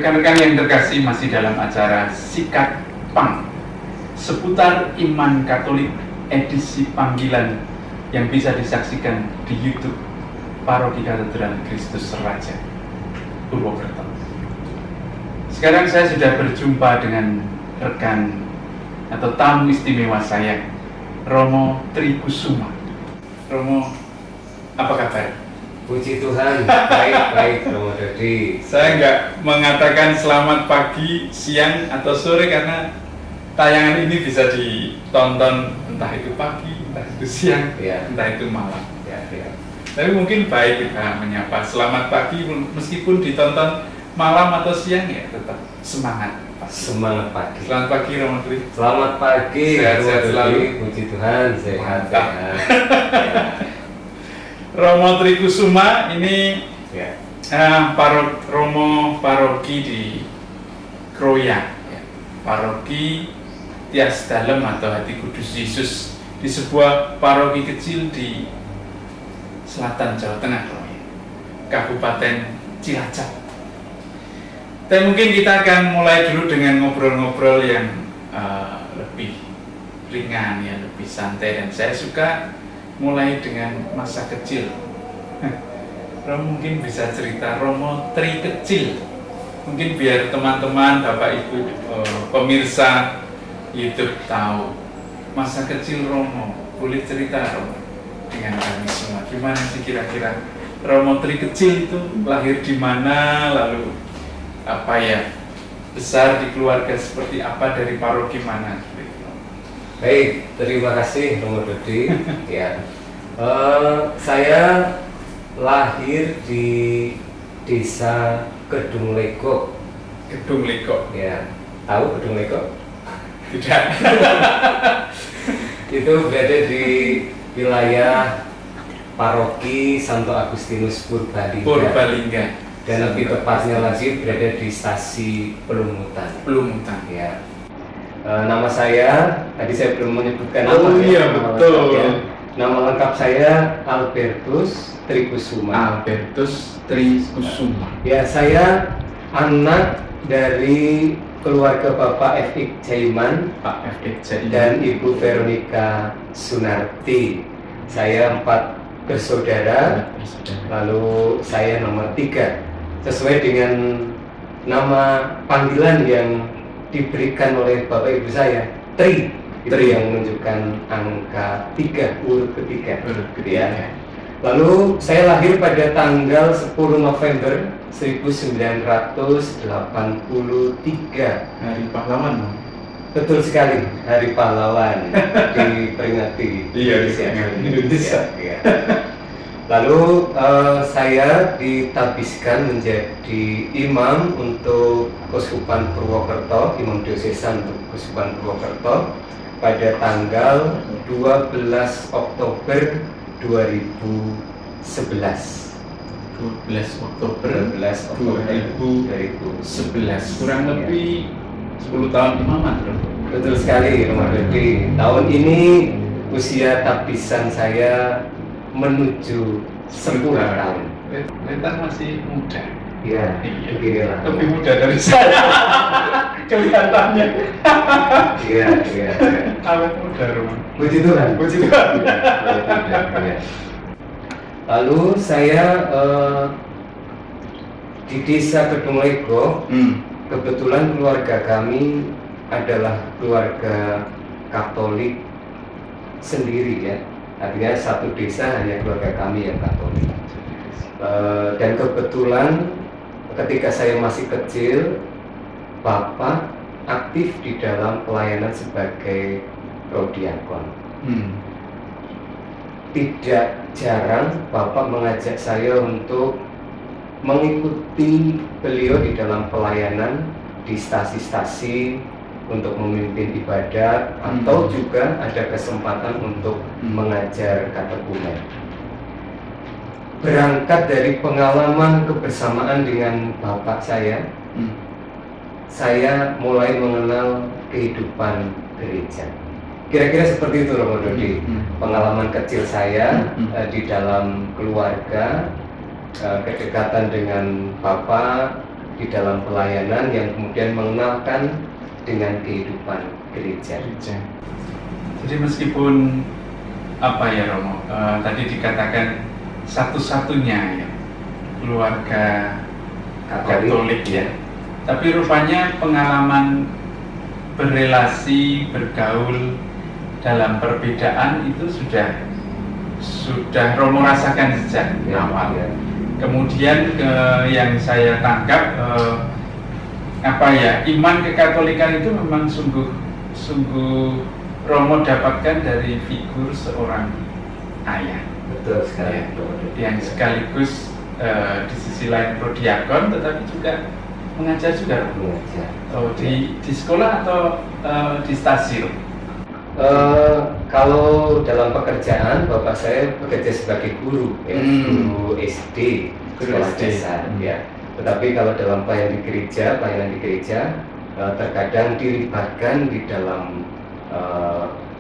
Rekan-rekan yang terkasih, masih dalam acara Sikat Pang seputar iman Katolik edisi panggilan yang bisa disaksikan di YouTube Paroki Katedral Kristus Raja Purwokerto. Sekarang saya sudah berjumpa dengan rekan atau tamu istimewa saya, Romo Trikusuma. Romo, apa kabar? Puji Tuhan, baik Romo Dodi. Saya nggak mengatakan selamat pagi, siang, atau sore karena tayangan ini bisa ditonton entah itu pagi, entah itu siang, Ya. entah itu malam. Ya. Tapi mungkin baik kita menyapa selamat pagi meskipun ditonton malam atau siang, ya tetap semangat. Semangat pagi. Selamat pagi Romo Tri. Selamat pagi, Sehat-sehat Romo selalu. Dodi. Puji Tuhan, sehat. Romo Trikusuma ini Ya. Romo paroki di Kroya, ya. Paroki Tias Dalem atau Hati Kudus Yesus, di sebuah paroki kecil di selatan Jawa Tengah, Kroya, Kabupaten Cilacap. Dan mungkin kita akan mulai dulu dengan ngobrol-ngobrol yang lebih ringan, ya, lebih santai, dan saya suka mulai dengan masa kecil. Romo mungkin bisa cerita Romo Tri kecil, mungkin biar teman-teman, Bapak Ibu, pemirsa YouTube tahu masa kecil Romo. Boleh cerita Romo dengan kami semua, gimana sih kira-kira Romo Tri kecil itu lahir di mana, lalu apa ya, besar di keluarga seperti apa, dari paroki mana? Baik, terima kasih Romo Dodi. Ya. Saya lahir di Desa Kedung Legok. Gedung Legok. Ya, tahu Kedung Legok? Tidak. Itu berada di wilayah Paroki Santo Agustinus Purbalingga. Purbalingga. Dan lebih tepatnya lagi berada di stasi Pelumutan. Pelumutan. Ya. Nama saya, tadi saya belum menyebutkan nama. Oh iya, nama betul. lengkapnya. Nama lengkap saya Albertus Trikusuma. Albertus Trikusuma. Ya, saya anak dari keluarga Bapak F.I. Jaiman Pak FDJ dan Ibu Veronica Sunarti. Saya 4 bersaudara, lalu saya nomor 3, sesuai dengan nama panggilan yang diberikan oleh Bapak Ibu saya, Tri. Itu yang menunjukkan angka 3, urut ketiga. Ya. Lalu saya lahir pada tanggal 10 November 1983. Hari Pahlawan, Bang. Betul sekali, Hari Pahlawan diperingati Indonesia. Ya. Lalu saya ditabiskan menjadi imam untuk Keuskupan Purwokerto, imam diocesan untuk Keuskupan Purwokerto pada tanggal 12 Oktober 2011. 12 Oktober 2011. Kurang lebih 10 tahun imaman, Bro. Betul sekali, Romo Dodi. Tahun ini usia tabisan saya menuju 10 tahun. Kelihatan masih muda. Iya, Iya. beginilah. Lebih muda dari saya. Kelihatannya. Iya. Awet muda, Romo. Puji Tuhan. Puji Tuhan. Iya. Lalu saya di Desa Kedung Legok. Kebetulan keluarga kami adalah keluarga Katolik sendiri, ya. Artinya satu desa hanya keluarga kami yang Katolik. Dan kebetulan ketika saya masih kecil, Bapak aktif di dalam pelayanan sebagai prodiakon. Tidak jarang Bapak mengajak saya untuk mengikuti beliau di dalam pelayanan di stasi-stasi untuk memimpin ibadat, atau juga ada kesempatan untuk mengajar katekumen. Berangkat dari pengalaman kebersamaan dengan Bapak saya mulai mengenal kehidupan gereja. Kira-kira seperti itu, Romo Dodi. Pengalaman kecil saya di dalam keluarga, kedekatan dengan Bapak, di dalam pelayanan yang kemudian mengenalkan dengan kehidupan gereja. Jadi meskipun apa ya Romo, tadi dikatakan satu-satunya ya keluarga Katolik ya, tapi rupanya pengalaman berrelasi, bergaul dalam perbedaan itu sudah Romo rasakan sejak awal. Ya. Kemudian yang saya tangkap apa ya, iman kekatolikan itu memang sungguh Romo dapatkan dari figur seorang ayah. Betul sekali. Ya, yang sekaligus di sisi lain prodiakon, tetapi juga mengajar juga. Mengajar. Oh, di sekolah atau di stasiun? Kalau dalam pekerjaan, bapak saya bekerja sebagai guru, ya, guru SD, sekolah dasar, ya. Tetapi kalau dalam pelayanan di gereja, terkadang dilibatkan di dalam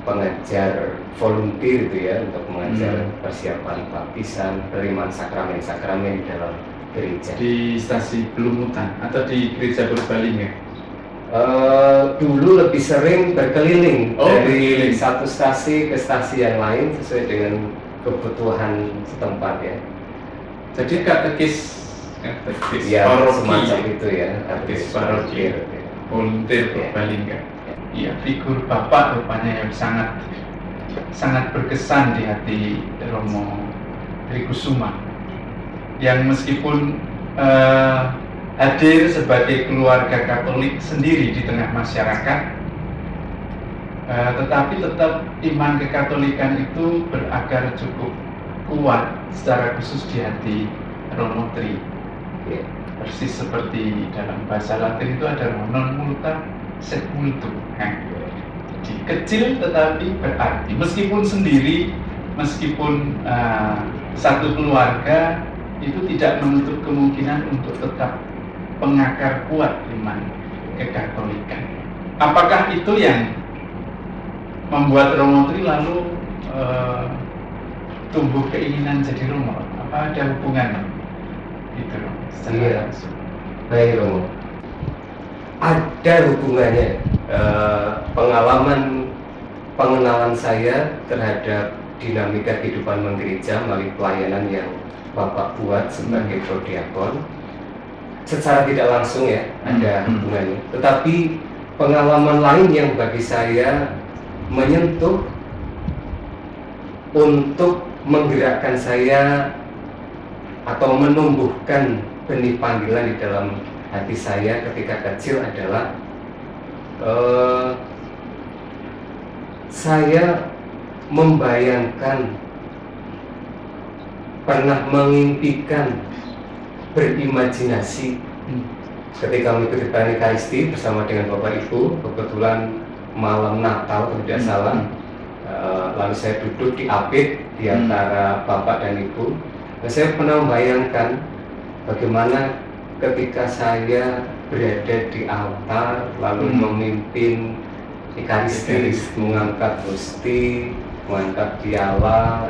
pengajar volunteer itu ya, untuk mengajar persiapan baptisan, penerimaan sakramen-sakramen di dalam gereja. Di stasi Pelumutan atau di gereja Purbalingga? Dulu lebih sering berkeliling dari berkeliling. satu stasi ke stasi yang lain sesuai dengan kebutuhan setempat ya. Jadi katekis Ya, paroki, semacam itu ya, katekis paroki, volunteer Ya. Purbalingga. Iya, figur bapak rupanya yang sangat berkesan di hati Romo Trikusuma, yang meskipun hadir sebagai keluarga Katolik sendiri di tengah masyarakat, tetapi tetap iman kekatolikan itu berakar cukup kuat secara khusus di hati Romo Tri. Ya. Persis seperti dalam bahasa Latin itu ada non multa sed multum. Jadi kecil tetapi berarti, meskipun sendiri, meskipun satu keluarga, itu tidak menutup kemungkinan untuk tetap pengakar kuat iman kekatolikan. Apakah itu yang membuat Romo Tri lalu tumbuh keinginan jadi Romo? Apa ada hubungan itu Romo? Iya. Baik Romo, ada hubungannya. Pengenalan saya terhadap dinamika kehidupan menggereja melalui pelayanan yang Bapak buat sebagai prodiakon, secara tidak langsung ya ada hubungannya. Tetapi pengalaman lain yang bagi saya menyentuh untuk menggerakkan saya atau menumbuhkan benih panggilan di dalam hati saya ketika kecil adalah saya membayangkan, pernah mengimpikan, berimajinasi ketika mengikuti perayaan Ekaristi bersama dengan Bapak Ibu. Kebetulan malam Natal kalau tidak salah, lalu saya duduk di apit di antara Bapak dan Ibu. Dan saya pernah membayangkan bagaimana ketika saya berada di altar lalu memimpin Ekaristi, mengangkat hosti, mengangkat piala.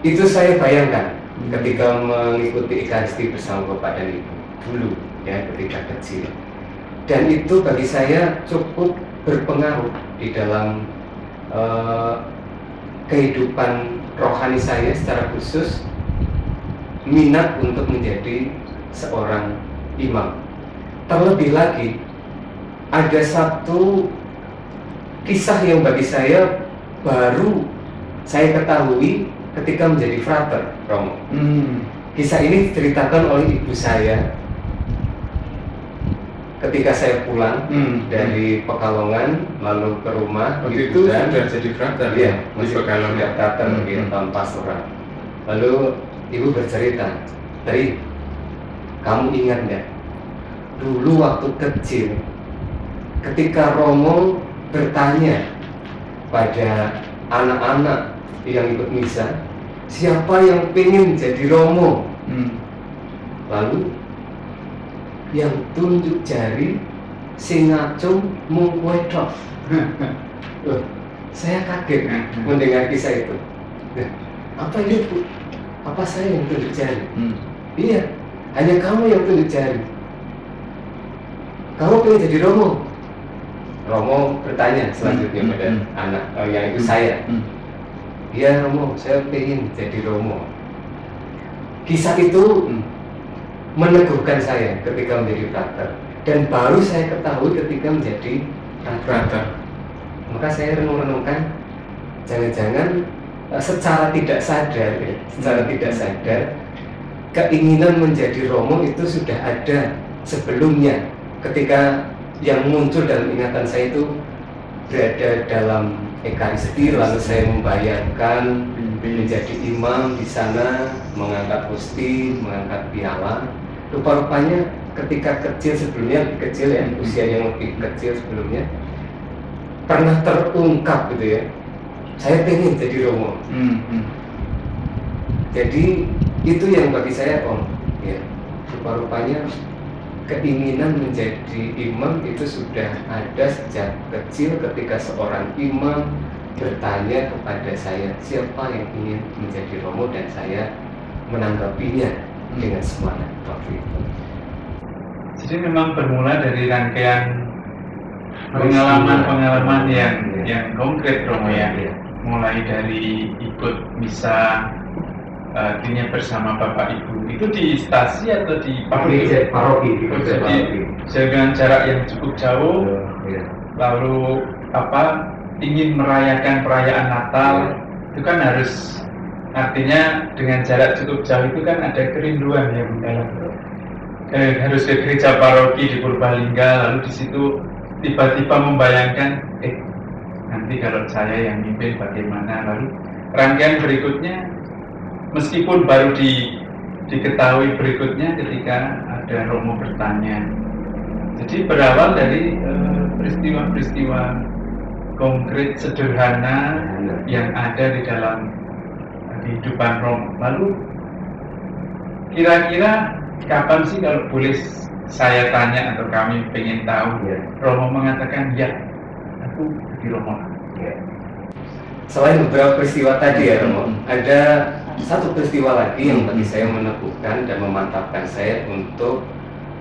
Itu saya bayangkan ketika mengikuti Ekaristi bersama Bapak dan Ibu dulu ya, ketika kecil. Dan itu bagi saya cukup berpengaruh di dalam kehidupan rohani saya, secara khusus minat untuk menjadi seorang imam. Terlebih lagi, ada satu kisah yang bagi saya baru saya ketahui ketika menjadi frater, Romo. Kisah ini diceritakan oleh ibu saya ketika saya pulang dari Pekalongan lalu ke rumah. Waktu itu sudah jadi frater ya, di Pekalongan, frater di tahun pastoral. Lalu ibu bercerita, Tri, kamu ingat nggak dulu waktu kecil ketika Romo bertanya pada anak-anak yang ikut misa, siapa yang pengen jadi Romo? Lalu yang tunjuk jari, sing ngacung mung kowe tok. Saya kaget mendengar kisah itu. Apa ini Bu? Apa saya yang tunjuk jari? Iya. hanya kamu yang tunjuk jari. Kamu pengen jadi Romo? Romo bertanya selanjutnya pada anak yang itu saya. Iya Romo, saya pengen jadi Romo. Kisah itu meneguhkan saya ketika menjadi frater, dan baru saya ketahui ketika menjadi frater. Maka saya renung-renungkan, jangan-jangan secara tidak sadar, keinginan menjadi Romo itu sudah ada sebelumnya. Ketika yang muncul dalam ingatan saya itu berada dalam Ekaristi, lalu saya membayangkan menjadi imam di sana, mengangkat hosti, mengangkat piala. Rupa-rupanya ketika kecil sebelumnya, lebih kecil ya, usia yang lebih kecil sebelumnya, pernah terungkap gitu ya, saya pengen jadi Romo. Jadi itu yang bagi saya, ya, rupa-rupanya keinginan menjadi imam itu sudah ada sejak kecil ketika seorang imam bertanya kepada saya, siapa yang ingin menjadi Romo, dan saya menanggapinya dengan semangat waktu itu. Jadi memang bermula dari rangkaian pengalaman yang konkret Romo ya. Mulai dari ikut misa artinya bersama Bapak Ibu itu di stasi atau di paroki? Jadi dengan jarak yang cukup jauh, lalu ingin merayakan perayaan Natal, itu kan harus, artinya dengan jarak cukup jauh itu kan ada kerinduan ya Bunda. Harus ke gereja paroki di Purbalingga, lalu di situ tiba-tiba membayangkan, nanti kalau saya yang mimpin bagaimana. Lalu rangkaian berikutnya, meskipun baru diketahui berikutnya ketika ada Romo bertanya. Jadi berawal dari peristiwa-peristiwa konkret sederhana yang ada di dalam kehidupan Romo. Lalu kira-kira kapan sih, kalau boleh saya tanya atau kami pengen tahu, Romo mengatakan ya, aku di Romo. Selain beberapa peristiwa tadi ya Romo, ada satu peristiwa lagi yang bagi saya meneguhkan dan memantapkan saya untuk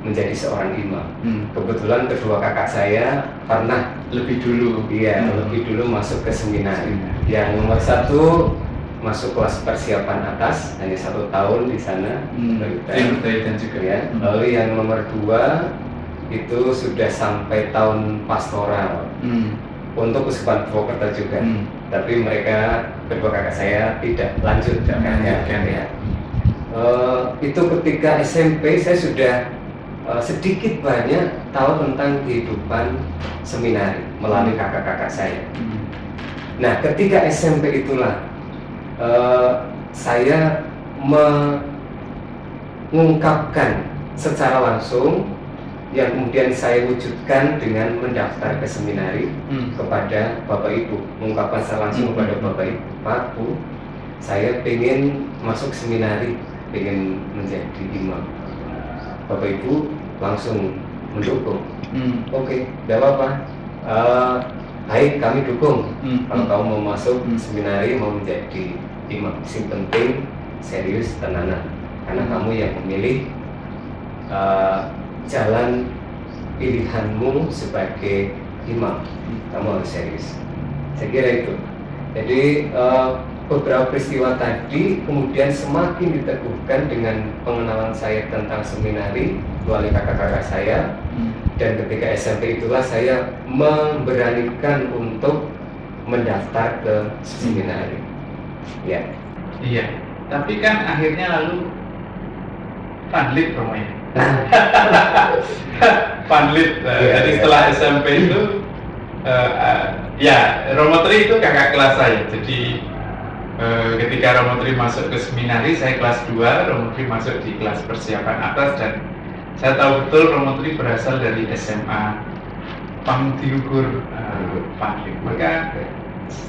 menjadi seorang imam. Kebetulan kedua kakak saya pernah lebih dulu masuk ke seminari. Yang nomor satu masuk kelas persiapan atas, hanya 1 tahun di sana, dan juga ya. Lalu yang nomor 2 itu sudah sampai tahun pastoral untuk Uskupan Purwokerto juga. Tapi mereka, kedua kakak saya, tidak lanjut itu ketika SMP saya sudah sedikit banyak tahu tentang kehidupan seminari melalui kakak-kakak saya. Nah, ketika SMP itulah saya mengungkapkan secara langsung yang kemudian saya wujudkan dengan mendaftar ke seminari kepada Bapak Ibu, mengungkapkan secara langsung kepada Bapak Ibu, Pak Bu, saya pengen masuk seminari, pengen menjadi imam. Bapak Ibu langsung mendukung. Oke, tidak apa-apa. Baik, kami dukung. Kalau kamu mau masuk seminari, mau menjadi imam, yang penting serius, tenanan, karena kamu yang memilih jalan pilihanmu sebagai imam, kamu harus serius. Saya kira itu. Jadi beberapa peristiwa tadi kemudian semakin diteguhkan dengan pengenalan saya tentang seminari melalui kakak-kakak saya. Dan ketika SMP itulah saya memberanikan untuk mendaftar ke seminari. Ya. Iya. Tapi kan akhirnya lalu panlit Romo ya. Panlit. Jadi setelah SMP itu ya Romo Tri itu kakak kelas saya. Jadi ketika Romo Tri masuk ke seminari, saya kelas 2, Romo Tri masuk di kelas persiapan atas, dan saya tahu betul Romo Tri berasal dari SMA Pangtiukur Panlit. Maka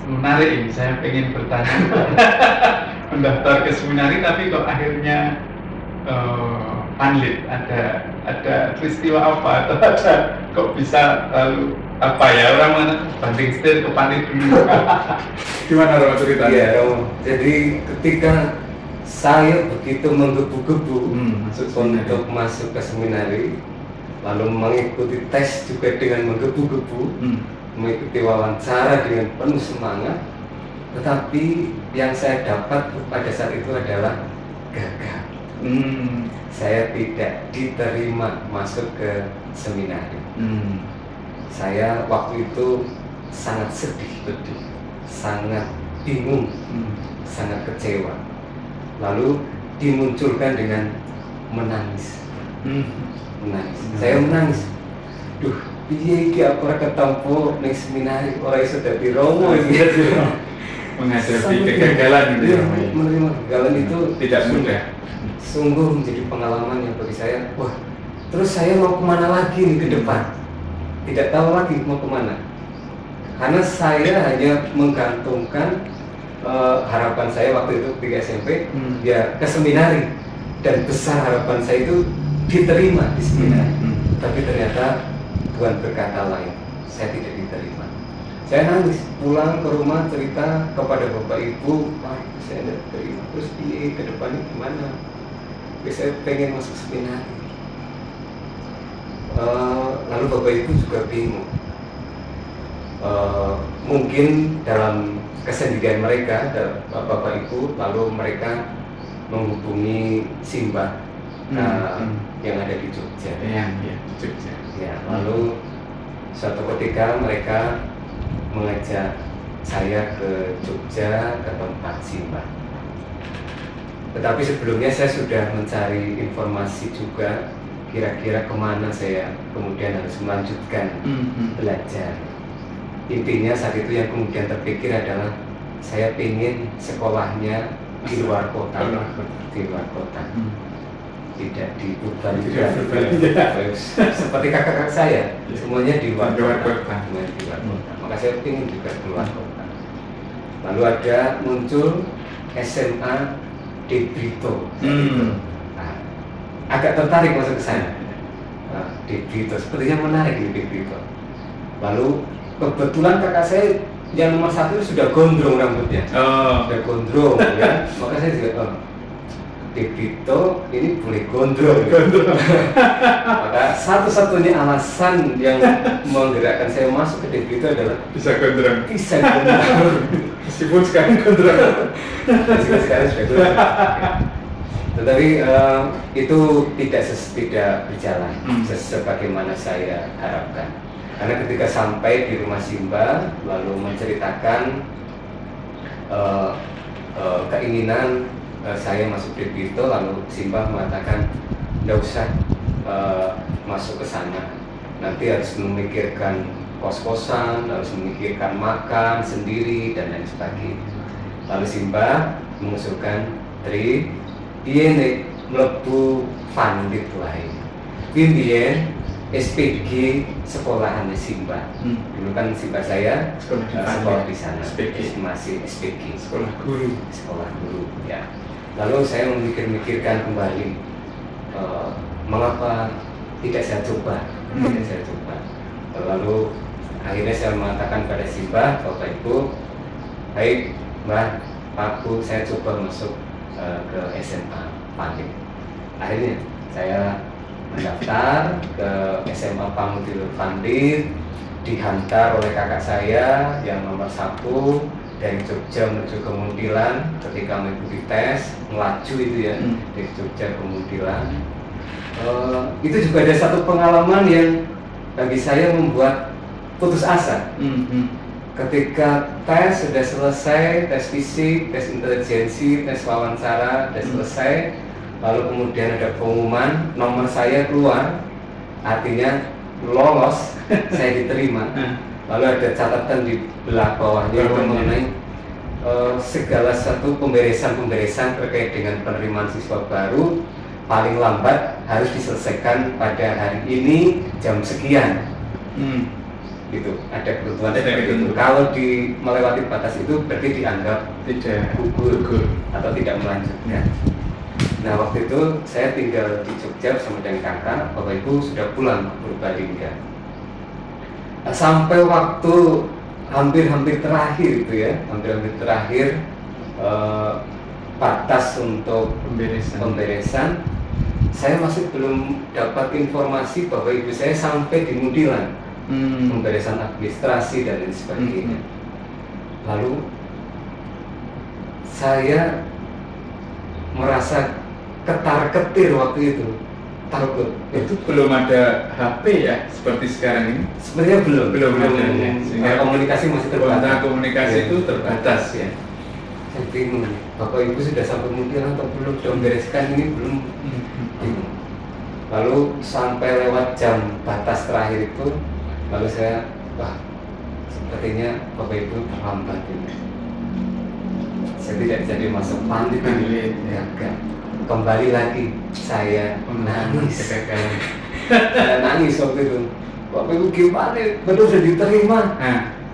menarik ini, saya pengen bertanya mendaftar ke seminari, tapi kok akhirnya Panlit, ada peristiwa apa, atau ada kok bisa lalu apa ya, orang mana banding setir ke Panlit dulu. Gimana Romo ceritanya? Iya Romo, jadi ketika saya begitu menggebu-gebu untuk masuk ke seminari, lalu mengikuti tes juga dengan menggebu-gebu, mengikuti wawancara dengan penuh semangat, tetapi yang saya dapat pada saat itu adalah gagal. Saya tidak diterima masuk ke seminari. Saya waktu itu sangat sedih, sangat bingung, sangat kecewa. Lalu dimunculkan dengan menangis. Saya menangis. Duh, piye iki aku ora ketampo ning seminari, ora iso dadi romo iki. Menghadapi kegagalan gitu ya. Menerima kegagalan itu tidak mudah. Sungguh menjadi pengalaman yang bagi saya, wah, terus saya mau kemana lagi nih ke depan? Tidak tahu lagi mau kemana. Karena saya hanya menggantungkan harapan saya waktu itu di SMP, ya ke seminari, dan besar harapan saya itu diterima di seminari. Tapi ternyata Tuhan berkata lain, saya tidak diterima. Saya nangis, pulang ke rumah cerita kepada bapak ibu, wah saya tidak diterima. Terus ke depannya gimana? Saya pengen masuk seminari. Lalu bapak ibu juga bingung. Mungkin dalam kesendirian mereka, bapak ibu, lalu mereka menghubungi Simbah yang ada di Jogja. Jogja. Ya, lalu suatu ketika mereka mengajak saya ke Jogja, ke tempat Simbah. Tetapi sebelumnya saya sudah mencari informasi juga, kira-kira kemana saya kemudian harus melanjutkan belajar. Intinya saat itu yang kemudian terpikir adalah saya ingin sekolahnya di luar kota, tidak di Tuban juga. Seperti kakak-kakak saya, semuanya di luar kota. Maka saya ingin juga di luar kota. Lalu ada muncul SMA di Brito. Agak tertarik masuk ke sana. Di Brito, sepertinya menarik di Brito. Lalu kebetulan kakak saya yang nomor 1 sudah gondrong rambutnya, sudah gondrong ya. Maka saya juga di Brito ini boleh gondrong. Maka satu-satunya alasan yang menggerakkan saya masuk ke Brito adalah bisa gondrong. Meskipun sekarang gondrong. Sekarang sudah gondrong. Tetapi itu tidak berjalan sebagaimana saya harapkan. Karena ketika sampai di rumah Simbah, lalu menceritakan keinginan saya masuk di Brito, lalu Simbah mengatakan, "Nggak usah masuk ke sana. Nanti harus memikirkan kos-kosan, harus memikirkan makan sendiri dan lain sebagainya." Lalu Simbah mengusulkan, "Tri, piye nek mlebu Pandit wae. Piye SPG sekolahannya Simbah. Dulu kan Simbah saya sekolah di sana. Masih SPG, sekolah guru ya. Lalu saya memikirkan kembali, mengapa tidak saya coba? Lalu akhirnya saya mengatakan pada Simbah, Bapak Ibu, baik Mbah, Pak Bu, saya coba masuk ke SMA Pandit. Akhirnya saya mendaftar ke SMA Pamudilur Pandit, dihantar oleh kakak saya yang nomor 1 dari Jogja menuju ke Muntilan. Ketika mengikuti tes, melaju itu ya, dari Jogja ke Muntilan. Itu juga ada satu pengalaman yang bagi saya membuat putus asa. Ketika tes sudah selesai, tes fisik, tes intelijensi, tes wawancara sudah selesai, lalu kemudian ada pengumuman nomor saya keluar, artinya lolos, saya diterima. Lalu ada catatan di belah bawahnya mengenai segala satu pemberesan terkait dengan penerimaan siswa baru paling lambat harus diselesaikan pada hari ini jam sekian. Gitu, ada ketentuan seperti itu. Kalau melewati batas itu berarti dianggap tidak gugur atau tidak melanjutkan. Nah, waktu itu saya tinggal di Jogja bersama dengan kakak, Bapak Ibu sudah pulang Purbalingga. Sampai waktu hampir terakhir itu ya, batas untuk pemberesan, saya masih belum dapat informasi bahwa ibu saya sampai di Mudilan, pemberesan administrasi dan lain sebagainya. Lalu saya merasa ketar-ketir waktu itu, takut. Itu belum ada HP ya seperti sekarang ini? Sebenarnya belum ada ya. Sehingga komunikasi masih terbatas. Komunikasi itu terbatas ya. Saya bingung, Bapak Ibu sudah sampai Mudilan atau belum? Sudah membereskan ini belum? Bingung. Lalu sampai lewat jam batas terakhir itu, lalu saya, wah, sepertinya Bapak Ibu terlambat ini. Saya tidak jadi masuk pandit ini. Ya, enggak. Kembali lagi saya nangis. Saya nangis waktu itu. Bapak Ibu gimana? Betul sudah diterima.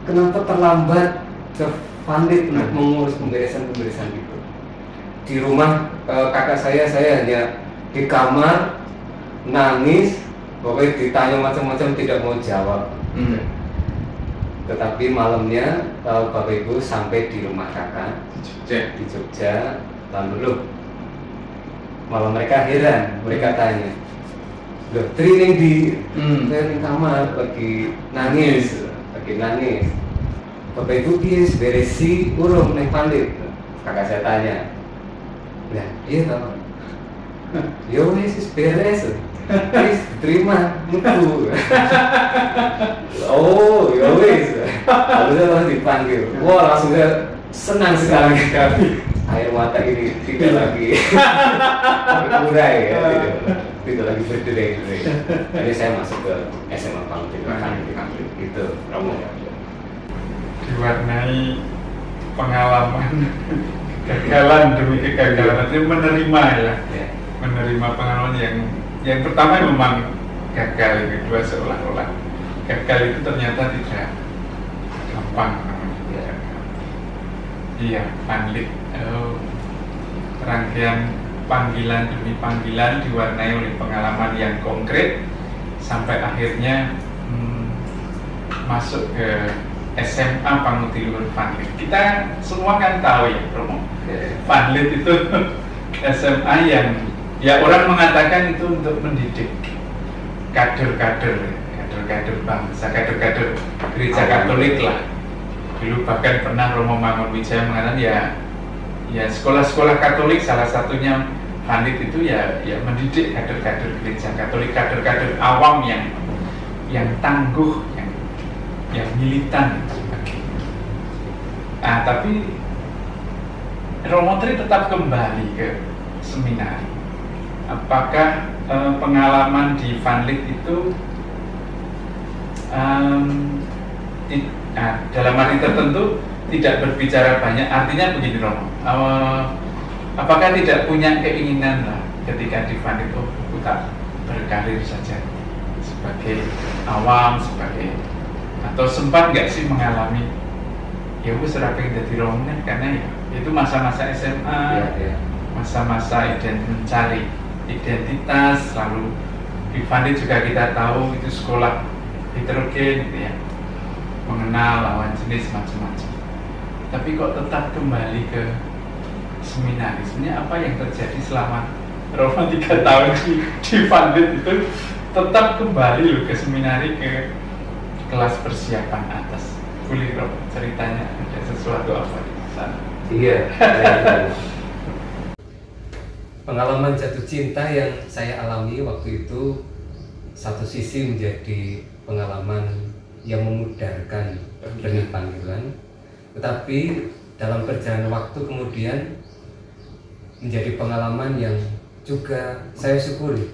Kenapa terlambat ke pandit untuk mengurus pemberesan itu? Di rumah kakak saya hanya di kamar nangis. Pokoknya ditanya macam-macam tidak mau jawab. Tetapi malamnya Bapak Ibu sampai di rumah kakak di Jogja, lalu loh, malah mereka heran, mereka tanya, loh, training di kamar lagi nangis. Bapak Ibu bias beresi urung neng pandit. Kakak saya tanya, nah iya tau, yo wes beres, wes terima mutu. Oh yo wes, lalu saya langsung dipanggil. Wah langsung saya senang sekali. Air mata ini tidak lagi berurai ya, tidak lagi berderai. Jadi saya masuk ke SMA Pangkil gitu, Romo. Diwarnai pengalaman kegagalan demi kegagalan, itu menerima ya, menerima pengalaman yang pertama memang gagal, yang kedua seolah-olah gagal itu ternyata tidak gampang. Iya, panlit. Rangkaian panggilan demi panggilan diwarnai oleh pengalaman yang konkret sampai akhirnya masuk ke SMA Pangutiluhur Panlit. Kita semua kan tahu ya, Romo, Panlit itu SMA yang ya orang mengatakan itu untuk mendidik kader-kader bangsa, kader-kader gereja Katolik lah. Dulu bahkan pernah Romo Mangunwijaya mengatakan ya sekolah-sekolah Katolik salah satunya Panlit itu ya mendidik kader-kader gereja Katolik, kader-kader awam yang tangguh, yang militan. Tapi Romo Tri tetap kembali ke seminari. Apakah pengalaman di Panlit itu dalam arti tertentu tidak berbicara banyak, artinya begini Romo, apakah tidak punya keinginan lah ketika di Panlit, aku tak berkarir saja sebagai awam, atau sempat nggak sih mengalami ya aku serapi jadi Romo karena itu masa-masa SMA, masa-masa mencari identitas, lalu di Panlit juga kita tahu itu sekolah heterogen gitu ya, mengenal lawan jenis macam-macam. Tapi kok tetap kembali ke seminari? Sebenarnya apa yang terjadi selama Romo 3 tahun di Panlit itu tetap kembali loh ke seminari, ke kelas persiapan atas. Boleh Romo ceritanya ada sesuatu apa di sana? Iya. Pengalaman jatuh cinta yang saya alami waktu itu satu sisi menjadi pengalaman yang memudarkan benih panggilan, tetapi dalam perjalanan waktu kemudian menjadi pengalaman yang juga saya syukuri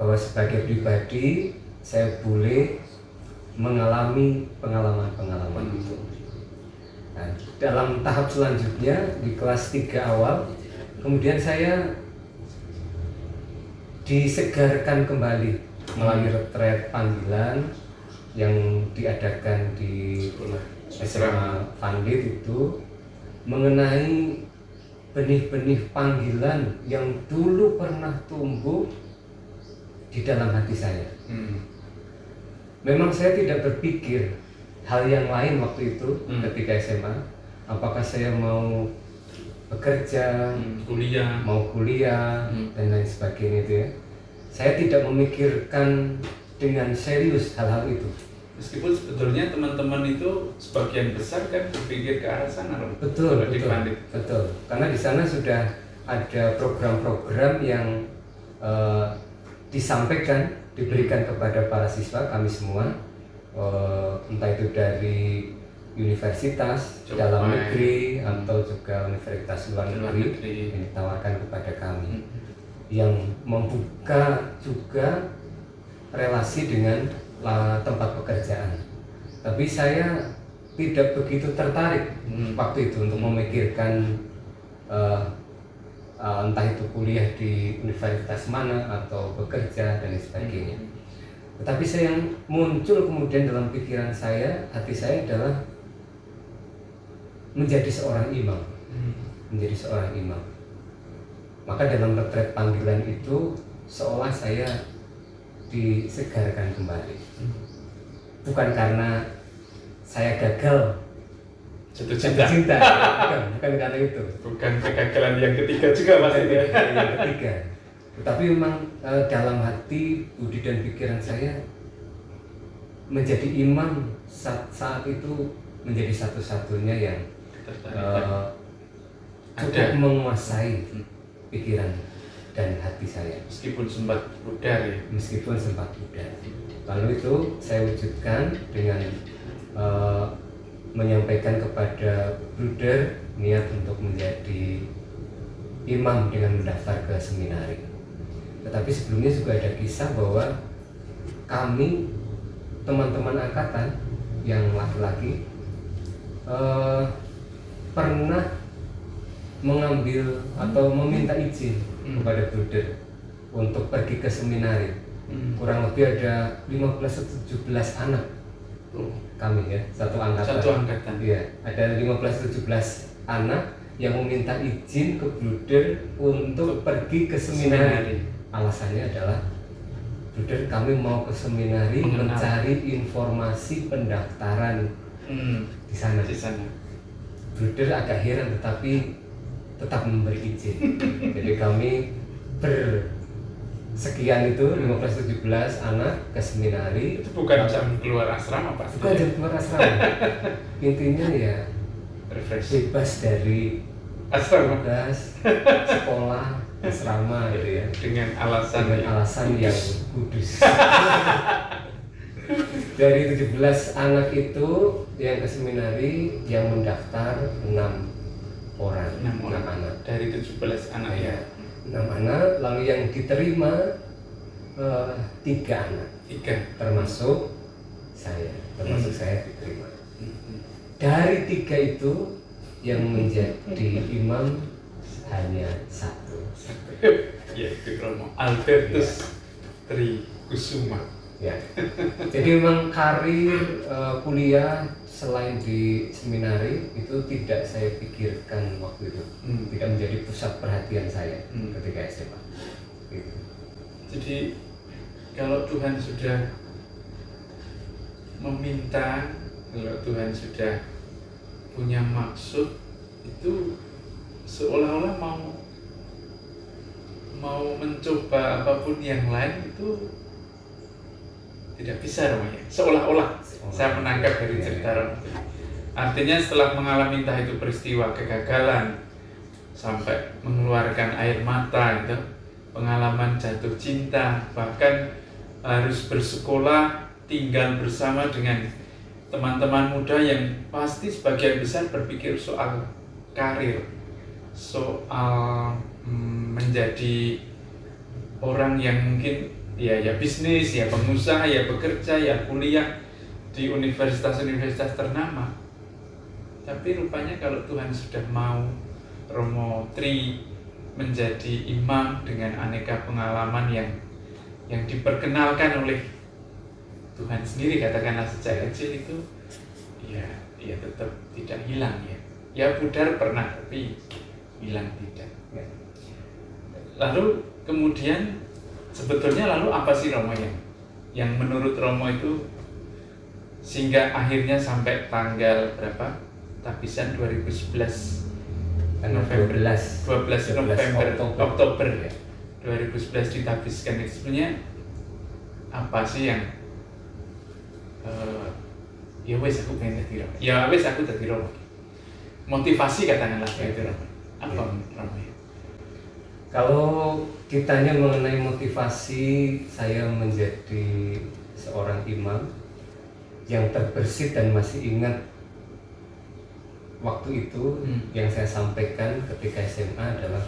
bahwa sebagai pribadi saya boleh mengalami pengalaman-pengalaman itu. Nah, dalam tahap selanjutnya di kelas 3 awal kemudian saya disegarkan kembali melalui retret panggilan yang diadakan di SMA Panlit itu mengenai benih-benih panggilan yang dulu pernah tumbuh di dalam hati saya. Memang saya tidak berpikir hal yang lain waktu itu ketika SMA, apakah saya mau bekerja, kuliah, mau kuliah dan lain sebagainya itu ya. Saya tidak memikirkan dengan serius hal-hal itu. Meskipun sebetulnya teman-teman itu sebagian besar kan berpikir ke arah sana loh. Betul. Karena di sana sudah ada program-program yang disampaikan, diberikan kepada para siswa kami semua, entah itu dari universitas dalam negeri atau juga universitas luar negeri yang ditawarkan kepada kami, yang membuka juga relasi dengan tempat pekerjaan. Tapi saya tidak begitu tertarik waktu itu untuk memikirkan entah itu kuliah di universitas mana atau bekerja dan lain sebagainya. Tetapi saya yang muncul kemudian dalam pikiran saya, hati saya adalah menjadi seorang imam. Menjadi seorang imam. Maka dalam retret panggilan itu seolah saya disegarkan kembali. Bukan karena saya gagal jatuh cinta. Bukan karena itu. Bukan kegagalan yang ketiga juga maksudnya. Yang ketiga. Tetapi memang dalam hati, budi dan pikiran saya menjadi imam saat itu menjadi satu-satunya yang cukup menguasai pikiran dan hati saya. Meskipun sempat pudar ya. Lalu itu saya wujudkan dengan menyampaikan kepada bruder niat untuk menjadi imam dengan mendaftar ke seminari. Tetapi sebelumnya juga ada kisah bahwa kami teman-teman angkatan yang laki-laki pernah mengambil atau meminta izin kepada bruder untuk pergi ke seminari. Kurang lebih ada 15-17 anak kami ya, satu angkatan. Iya, ada 15-17 anak yang meminta izin ke bruder untuk pergi ke seminari. Alasannya adalah, bruder, kami mau ke seminari mencari informasi pendaftaran di sana. Bruder agak heran tetapi tetap memberi izin. Jadi kami bersekian itu 15-17 anak ke seminari. Itu bukan jam keluar asrama Pak? Bukan jam keluar asrama. Intinya ya bebas dari asrama, tugas, sekolah, asrama gitu ya. Dengan alasan yang kudus. Dari 17 anak itu yang ke seminari, yang mendaftar 6 anak. Dari 17 anak ya, 6 anak. Lalu yang diterima 3 anak. Termasuk saya diterima. Dari 3 itu yang menjadi imam hanya 1. Yaitu Romo Albertus Trikusuma. Ya. Jadi memang karir kuliah selain di seminari itu tidak saya pikirkan waktu itu, tidak menjadi pusat perhatian saya ketika SMA. Gitu. Jadi kalau Tuhan sudah meminta, kalau Tuhan sudah punya maksud, itu seolah-olah mau mencoba apapun yang lain itu tidak bisa namanya. Seolah-olah saya menangkap dari cerita Romo. Artinya setelah mengalami entah itu peristiwa kegagalan sampai mengeluarkan air mata itu, pengalaman jatuh cinta, bahkan harus bersekolah, tinggal bersama dengan teman-teman muda yang pasti sebagian besar berpikir soal karir, soal menjadi orang yang mungkin ya bisnis, ya pengusaha, ya bekerja, ya kuliah di universitas-universitas ternama. Tapi rupanya kalau Tuhan sudah mau Romo Tri menjadi imam dengan aneka pengalaman yang diperkenalkan oleh Tuhan sendiri, katakanlah sejak kecil itu, ya tetap tidak hilang ya. Ya pudar pernah, tapi hilang tidak. Lalu kemudian sebetulnya apa sih Romo yang menurut Romo itu sehingga akhirnya sampai tanggal berapa? Tapisan 2011 tanggal November. 12 November Oktober ya. 2011 ditabiskan. Itu sebenarnya apa sih yang ya wes aku pengen jadi Romo. Ya wes aku jadi Romo. Motivasi katakanlah itu Romo. Apa Romo? Kalau ditanya mengenai motivasi saya menjadi seorang imam yang terbersit dan masih ingat waktu itu yang saya sampaikan ketika SMA adalah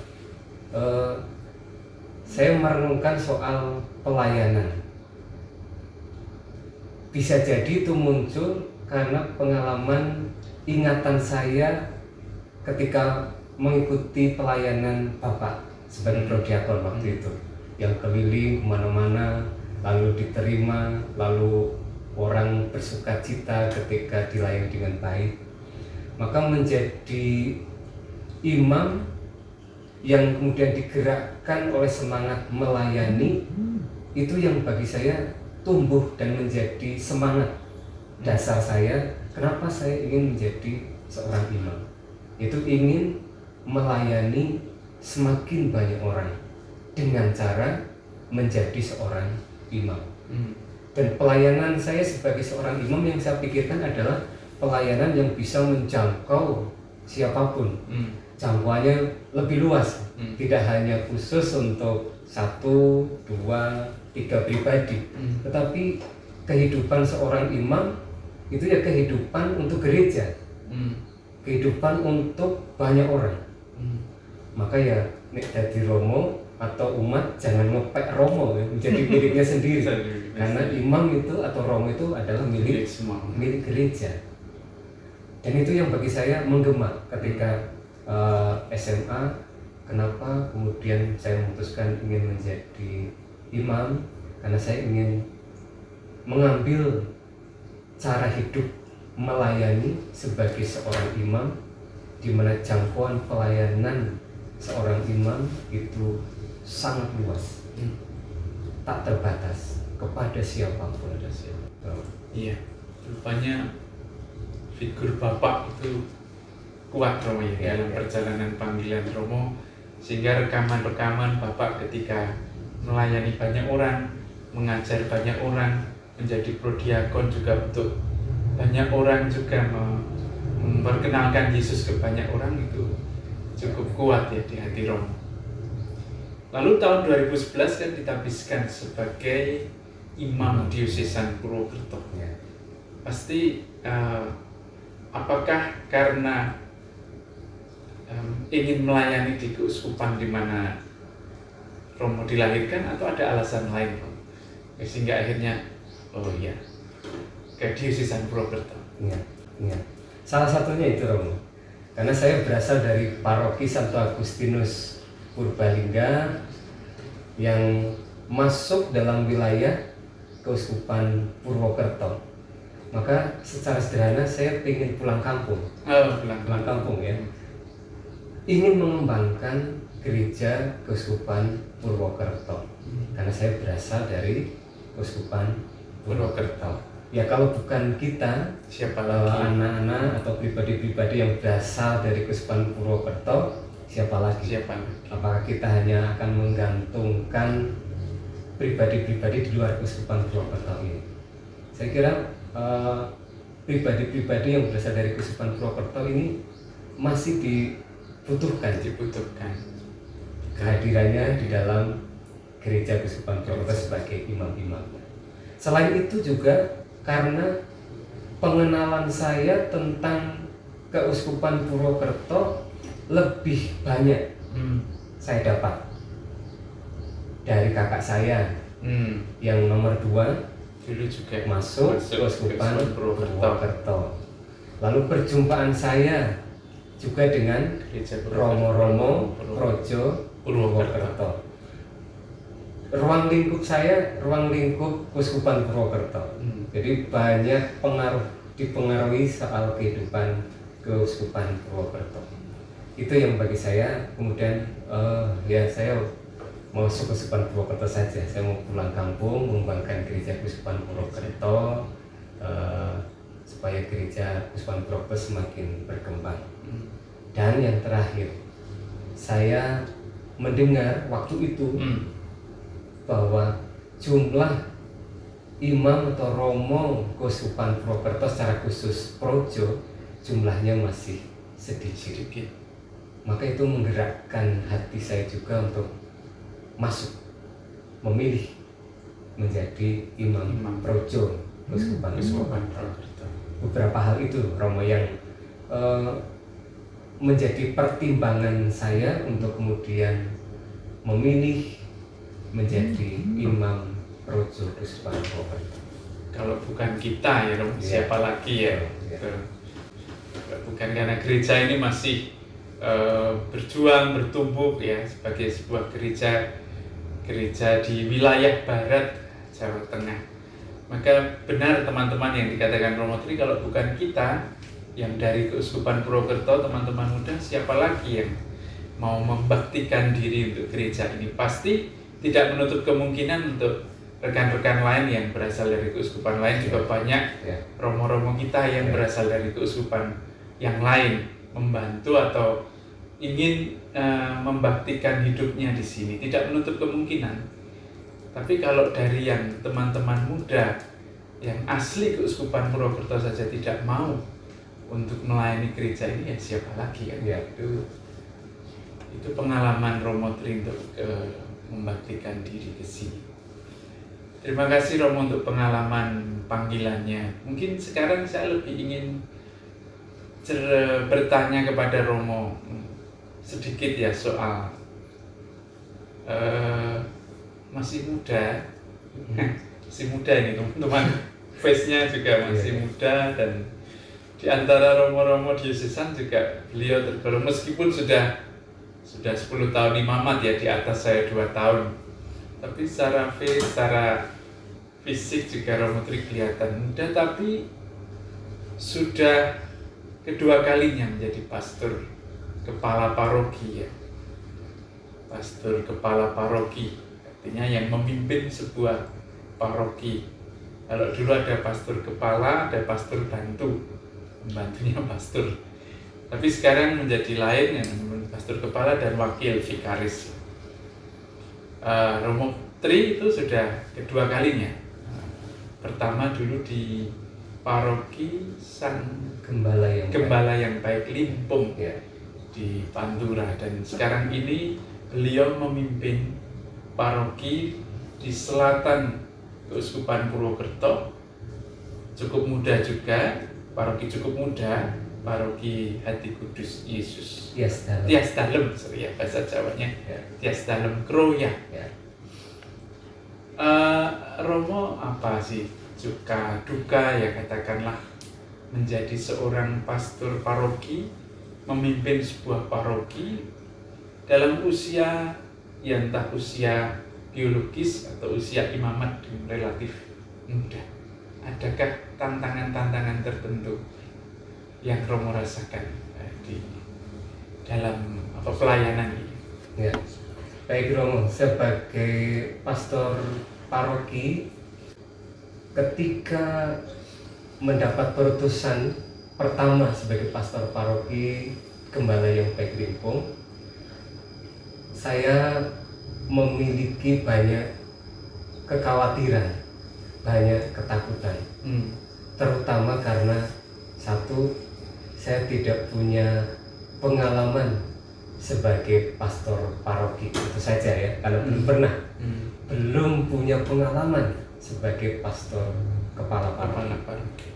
saya merenungkan soal pelayanan. Bisa jadi itu muncul karena pengalaman ingatan saya ketika mengikuti pelayanan Bapak sebagai prodiakon waktu itu, yang keliling kemana-mana, lalu diterima, lalu orang bersuka cita ketika dilayani dengan baik. Maka menjadi imam yang kemudian digerakkan oleh semangat melayani, itu yang bagi saya tumbuh dan menjadi semangat dasar saya. Kenapa saya ingin menjadi seorang imam? Itu ingin melayani semakin banyak orang dengan cara menjadi seorang imam. Dan pelayanan saya sebagai seorang imam yang saya pikirkan adalah pelayanan yang bisa menjangkau siapapun. Jangkauannya lebih luas, tidak hanya khusus untuk 1, 2, 3 pribadi, tetapi kehidupan seorang imam itu ya kehidupan untuk gereja, kehidupan untuk banyak orang. Maka ya nek dadi Romo atau umat jangan ngepek Romo ya, menjadi miliknya sendiri. Karena imam itu atau Romo itu adalah milik gereja. Dan itu yang bagi saya menggema ketika SMA. Kenapa kemudian saya memutuskan ingin menjadi imam? Karena saya ingin mengambil cara hidup melayani sebagai seorang imam, di mana jangkauan pelayanan seorang imam itu sangat luas, tak terbatas kepada siapapun. Iya, rupanya figur Bapak itu kuat Romo ya, dalam perjalanan panggilan Romo, sehingga rekaman-rekaman Bapak ketika melayani banyak orang, mengajar banyak orang, menjadi prodiakon juga untuk banyak orang, juga memperkenalkan Yesus ke banyak orang, itu cukup kuat ya di hati Romo. Lalu tahun 2011 kan ditabiskan sebagai imam diosesan Purwokerto. Pasti apakah karena ingin melayani di keuskupan di mana Romo dilahirkan, atau ada alasan lain sehingga akhirnya ke diosesan Purwokerto? Iya. Salah satunya itu Romo. Karena saya berasal dari paroki Santo Agustinus Purbalingga yang masuk dalam wilayah keuskupan Purwokerto. Maka secara sederhana saya ingin pulang kampung. Pulang kampung ya. Ingin mengembangkan gereja keuskupan Purwokerto. Karena saya berasal dari keuskupan Purwokerto. Ya kalau bukan kita, siapa lagi? Anak-anak atau pribadi-pribadi yang berasal dari keuskupan Purwokerto, siapa lagi? Apakah kita hanya akan menggantungkan pribadi-pribadi di luar keuskupan Purwokerto ini? Saya kira pribadi-pribadi yang berasal dari keuskupan Purwokerto ini masih dibutuhkan kehadirannya di dalam gereja keuskupan Purwokerto sebagai imam-imam. Selain itu juga karena pengenalan saya tentang keuskupan Purwokerto lebih banyak saya dapat dari kakak saya yang nomor 2 dulu juga masuk keuskupan Purwokerto. Lalu perjumpaan saya juga dengan Romo-romo Projo Purwokerto. Ruang lingkup saya, ruang lingkup keuskupan Purwokerto. Jadi banyak dipengaruhi soal kehidupan keuskupan Purwokerto. Itu yang bagi saya kemudian saya mau keuskupan Purwokerto saja. Saya mau pulang kampung, mengembangkan gereja keuskupan Purwokerto supaya gereja keuskupan Purwokerto semakin berkembang. Dan yang terakhir, saya mendengar waktu itu bahwa jumlah imam atau romo Keuskupan Purwokerto secara khusus Projo jumlahnya masih sedikit. Maka itu menggerakkan hati saya juga untuk masuk, memilih menjadi imam Projo Keuskupan Purwokerto. Beberapa hal itu Romo yang menjadi pertimbangan saya untuk kemudian memilih menjadi imam Projo Keuskupan Purwokerto. Kalau bukan kita ya, siapa lagi ya? Bukan, karena gereja ini masih berjuang, bertumbuh ya sebagai sebuah gereja di wilayah barat Jawa Tengah. Maka benar teman-teman yang dikatakan Romo Tri, kalau bukan kita yang dari Keuskupan Purwokerto, teman-teman muda, siapa lagi yang mau membaktikan diri untuk gereja ini? Pasti tidak menutup kemungkinan untuk rekan-rekan lain yang berasal dari keuskupan lain, juga banyak romo-romo kita yang berasal dari keuskupan yang lain membantu atau ingin membaktikan hidupnya di sini. Tidak menutup kemungkinan. Tapi kalau dari yang teman-teman muda yang asli Keuskupan Purwokerto saja tidak mau untuk melayani gereja ini, ya siapa lagi kan? Itu pengalaman Romo Tri untuk membaktikan diri ke sini. Terima kasih Romo untuk pengalaman panggilannya. Mungkin sekarang saya lebih ingin bertanya kepada Romo sedikit ya soal masih muda. Masih muda ini teman-teman. Face-nya juga masih muda, dan di antara romo-romo diosesan juga beliau tergolong, meskipun sudah 10 tahun imamat ya, di atas saya 2 tahun. Tapi secara fisik juga Romo Tri kelihatan muda, tapi sudah kedua kalinya menjadi pastor kepala paroki ya. Pastor kepala paroki artinya yang memimpin sebuah paroki. Kalau dulu ada pastor kepala, ada pastor bantu, pembantunya pastor. Tapi sekarang menjadi lain, yang pastor kepala dan wakil vikaris. Romo Tri itu sudah kedua kalinya. Pertama dulu di paroki Sang Gembala yang Baik Limpung di Pantura, dan sekarang ini beliau memimpin paroki di selatan Keuskupan Purwokerto. Cukup muda juga, paroki cukup muda, paroki Hati Kudus Yesus Tias Dalem, ya bahasa Jawanya Tias Dalem Kroya. Romo apa sih suka duka ya katakanlah menjadi seorang pastor paroki, memimpin sebuah paroki dalam usia yang entah usia biologis atau usia imamat yang relatif muda. Adakah tantangan-tantangan tertentu yang Romo rasakan di dalam pelayanan ini? Ya, baik Romo, sebagai pastor paroki, ketika mendapat perutusan pertama sebagai pastor paroki Gembala yang Baik Limpung, saya memiliki banyak kekhawatiran, banyak ketakutan, terutama karena satu, saya tidak punya pengalaman sebagai pastor paroki, itu saja ya, kalau belum punya pengalaman sebagai pastor kepala paroki.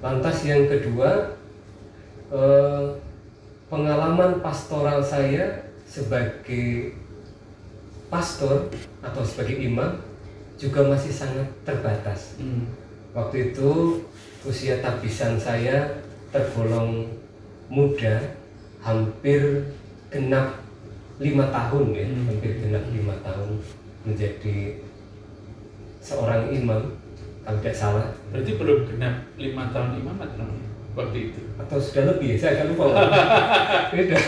Lantas yang kedua, pengalaman pastoral saya sebagai pastor atau sebagai imam juga masih sangat terbatas. Waktu itu usia tabisan saya tergolong muda, hampir genap 5 tahun ya, hampir genap 5 tahun menjadi seorang imam, kalau tidak salah. Berarti belum genap 5 tahun imamat waktu itu? Atau sudah lebih, saya agak lupa.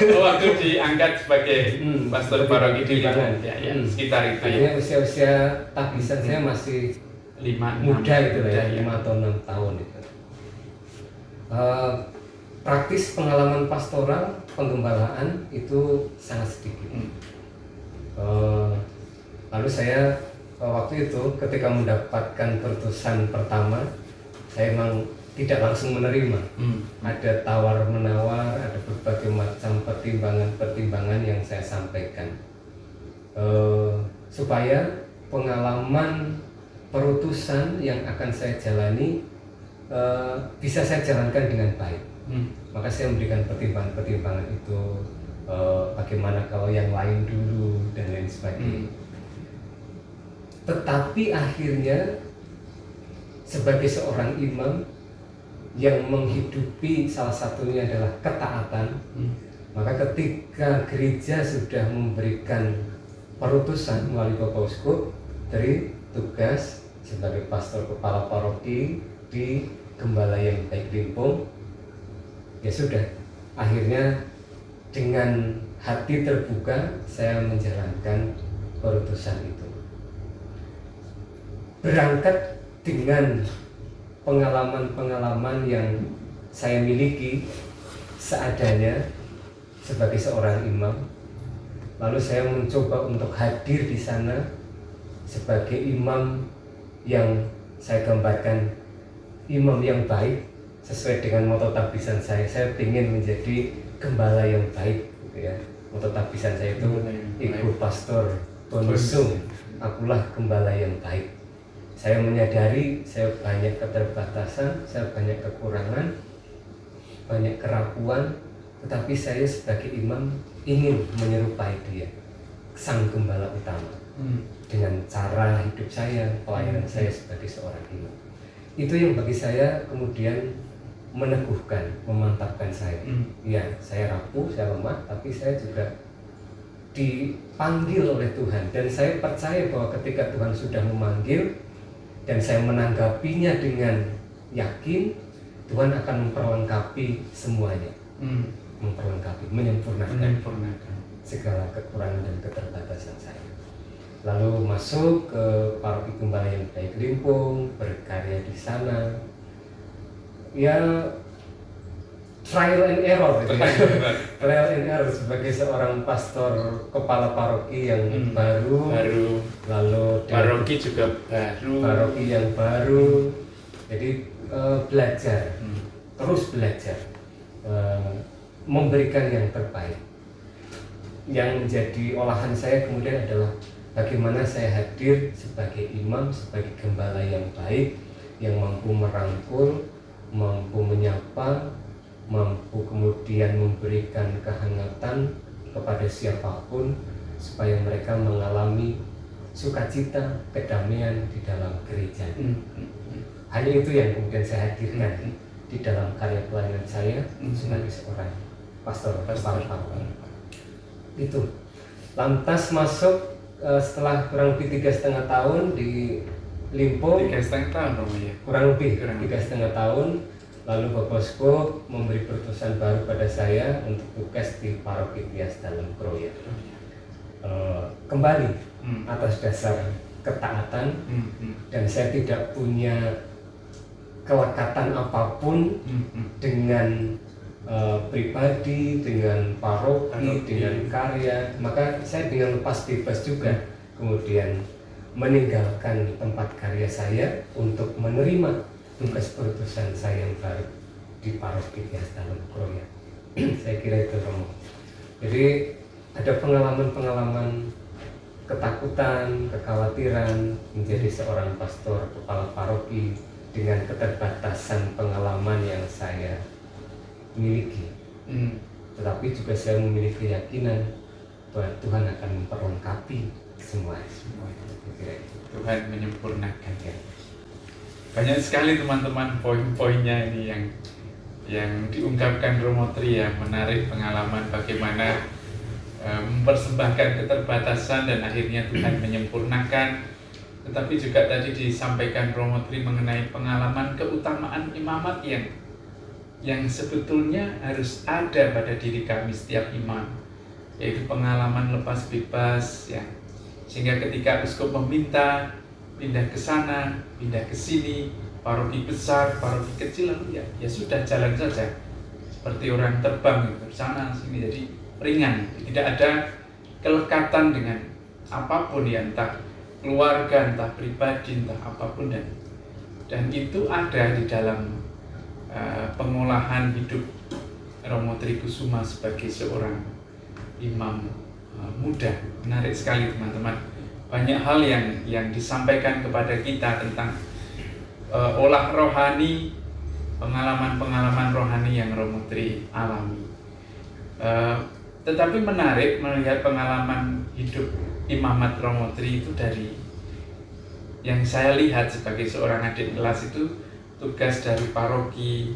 Waktu diangkat sebagai pastor paroki di Limpung, sekitar itu ya. Usia-usia tabisan saya masih 5, muda gitu ya, 5 atau 6 tahun itu. praktis pengalaman pastoral penggembalaan itu sangat sedikit. Lalu saya waktu itu ketika mendapatkan perutusan pertama, saya memang tidak langsung menerima. Ada tawar menawar, ada berbagai macam pertimbangan yang saya sampaikan, supaya pengalaman perutusan yang akan saya jalani bisa saya jalankan dengan baik. Maka saya memberikan pertimbangan itu, bagaimana kalau yang lain dulu dan lain sebagainya. Tetapi akhirnya sebagai seorang imam yang menghidupi salah satunya adalah ketaatan, maka ketika gereja sudah memberikan perutusan melalui Bapak Uskup dari tugas sebagai pastor kepala paroki di Gembala yang Baik Limpung, ya sudah, akhirnya dengan hati terbuka saya menjalankan perutusan itu. Berangkat dengan pengalaman-pengalaman yang saya miliki seadanya sebagai seorang imam, lalu saya mencoba untuk hadir di sana sebagai imam yang saya gambarkan imam yang baik sesuai dengan moto tabisan saya. Saya ingin menjadi gembala yang baik, gitu ya. Moto tabisan saya itu Iku Pastor Bonusum, akulah gembala yang baik. Saya menyadari saya banyak keterbatasan, saya banyak kekurangan, banyak kerapuan, tetapi saya sebagai imam ingin menyerupai dia, sang gembala utama, dengan cara hidup saya, pelayanan saya sebagai seorang imam. Itu yang bagi saya kemudian meneguhkan, memantapkan saya. Ya, saya rapuh, saya lemah, tapi saya juga dipanggil oleh Tuhan, dan saya percaya bahwa ketika Tuhan sudah memanggil dan saya menanggapinya dengan yakin, Tuhan akan memperlengkapi semuanya, memperlengkapi, menyempurnakan segala kekurangan dan keterbatasan saya. Lalu masuk ke Paroki Gembala yang Baik Limpung, berkarya di sana. Ya, trial and error, gitu ya. Trial and error sebagai seorang pastor kepala paroki yang baru, lalu paroki juga baru, paroki yang baru. Jadi belajar, terus belajar, memberikan yang terbaik. Yang menjadi olahan saya kemudian adalah bagaimana saya hadir sebagai imam, sebagai gembala yang baik, yang mampu merangkul, mampu menyapa, mampu kemudian memberikan kehangatan kepada siapapun supaya mereka mengalami sukacita, kedamaian di dalam gereja. Hanya itu yang kemudian saya hadirkan di dalam karya pelayanan saya sebagai seorang pastor kepala paroki. Itu. Lantas masuk setelah kurang lebih 3,5 tahun di Limpung. 3,5 tahun, ya? Kurang lebih 3,5 tahun. Lalu Bapak Uskup memberi perutusan baru pada saya untuk tugas di Paroki Tias Dalem Kroya. Kembali atas dasar ketaatan, dan saya tidak punya kelekatan apapun dengan pribadi, dengan paroki, dengan karya. Maka saya dengan lepas bebas juga kemudian meninggalkan tempat karya saya untuk menerima tugas perutusan saya yang baru di Paroki Tias Dalem Kroya. Saya kira itu, Romo. Jadi ada pengalaman-pengalaman ketakutan, kekhawatiran menjadi seorang pastor kepala paroki dengan keterbatasan pengalaman yang saya miliki. Tetapi juga saya memiliki keyakinan bahwa Tuhan akan memperlengkapi semua. Tuhan menyempurnakan, ya. Banyak sekali teman-teman poin-poinnya ini yang diungkapkan Romo Tri, ya. Menarik pengalaman bagaimana mempersembahkan keterbatasan dan akhirnya Tuhan menyempurnakan. Tetapi juga tadi disampaikan Romo Tri mengenai pengalaman keutamaan imamat yang sebetulnya harus ada pada diri kami setiap imam, yaitu pengalaman lepas bebas, ya. Sehingga ketika uskup meminta pindah ke sana, pindah ke sini, paroki besar, paroki kecil, lalu ya sudah jalan saja seperti orang terbang gitu, sana sini, jadi ringan, tidak ada kelekatan dengan apapun ya, entah keluarga, entah pribadi, entah apapun, dan itu ada di dalam pengolahan hidup Romo Trikusuma sebagai seorang imam muda. Menarik sekali teman-teman, banyak hal yang disampaikan kepada kita tentang olah rohani, pengalaman-pengalaman rohani yang Romo Tri alami. Tetapi menarik melihat pengalaman hidup imamat Romo Tri itu dari yang saya lihat sebagai seorang adik kelas itu, tugas dari paroki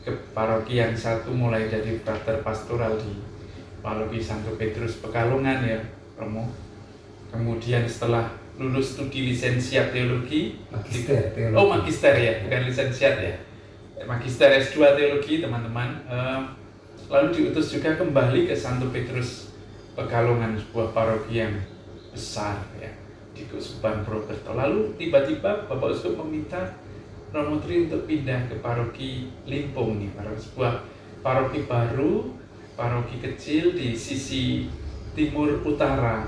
ke paroki yang satu, mulai dari frater pastoral di Paroki Santo Petrus Pekalongan ya Romo. Kemudian setelah lulus studi lisensiat teologi, magister teologi. Oh magister ya, bukan lisensiat ya, magister S2 teologi teman-teman. Lalu diutus juga kembali ke Santo Petrus Pekalongan, sebuah paroki yang besar ya di Keuskupan Purwokerto. Lalu tiba-tiba Bapak Uskup meminta Romo Tri untuk pindah ke paroki Limpung nih, sebuah paroki baru, paroki kecil di sisi timur utara